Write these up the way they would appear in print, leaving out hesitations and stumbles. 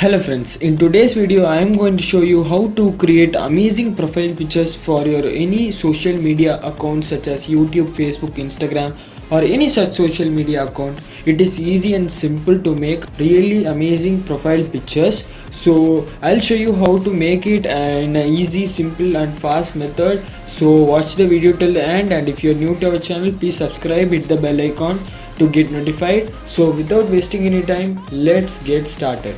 Hello friends, in today's video I am going to show you how to create amazing profile pictures for your any social media account such as YouTube, Facebook, Instagram or any such social media account. It is easy and simple to make really amazing profile pictures. So I'll show you how to make it in an easy, simple and fast method. So watch the video till the end, and if you're new to our channel, please subscribe, hit the bell icon to get notified. So without wasting any time, let's get started.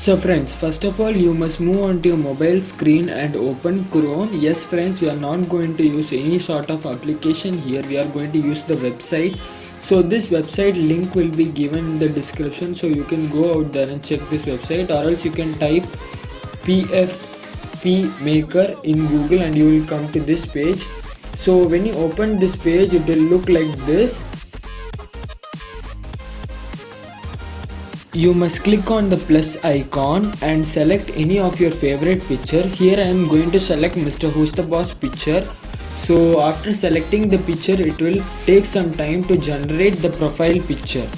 So friends, first of all you must move on to your mobile screen and open Chrome. Yes friends, we are not going to use any sort of application here. We are going to use the website. So this website link will be given in the description, so you can go out there and check this website, or else you can type PFP maker in Google and you will come to this page. So when you open this page, it will look like this. You must click on the plus icon and select any of your favorite picture. Here I am going to select Mr. Who's the Boss picture. So after selecting the picture, it will take some time to generate the profile picture.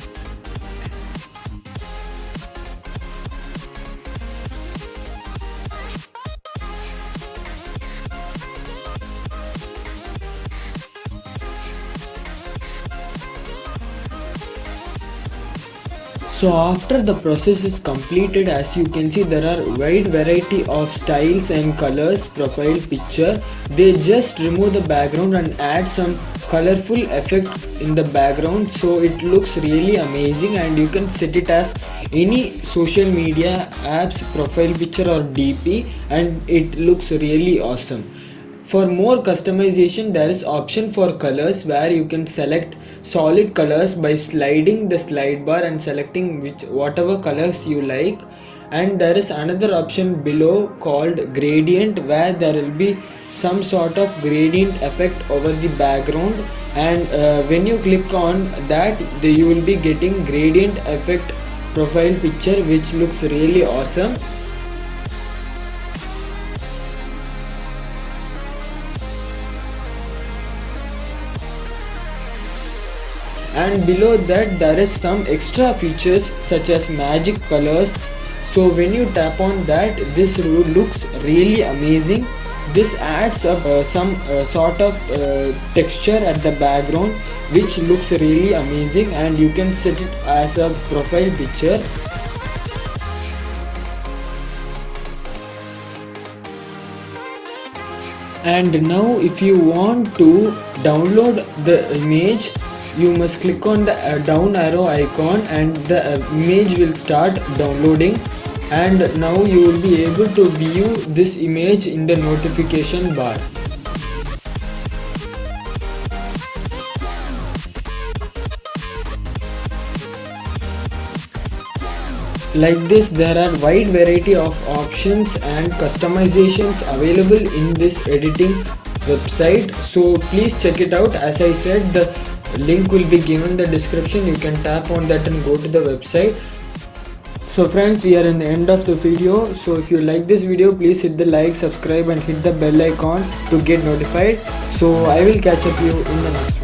So after the process is completed, as you can see, there are wide variety of styles and colors profile picture. They just remove the background and add some colorful effect in the background, so it looks really amazing, and you can set it as any social media apps profile picture or DP, and it looks really awesome. For more customization, there is option for colors where you can select solid colors by sliding the slide bar and selecting whatever colors you like. And there is another option below called gradient, where there will be some sort of gradient effect over the background, and when you click on that, you will be getting gradient effect profile picture, which looks really awesome. And below that, there is some extra features such as magic colors. So when you tap on that, this looks really amazing. This adds up some sort of texture at the background, which looks really amazing, and you can set it as a profile picture. And now if you want to download the image, you must click on the down arrow icon and the image will start downloading, and now you will be able to view this image in the notification bar. Like this, there are wide variety of options and customizations available in this editing website, so please check it out. As I said, the link will be given in the description. You can tap on that and go to the website. So friends, we are in the end of the video. So if you like this video, please hit the like, subscribe and hit the bell icon to get notified. So I will catch up you in the next one.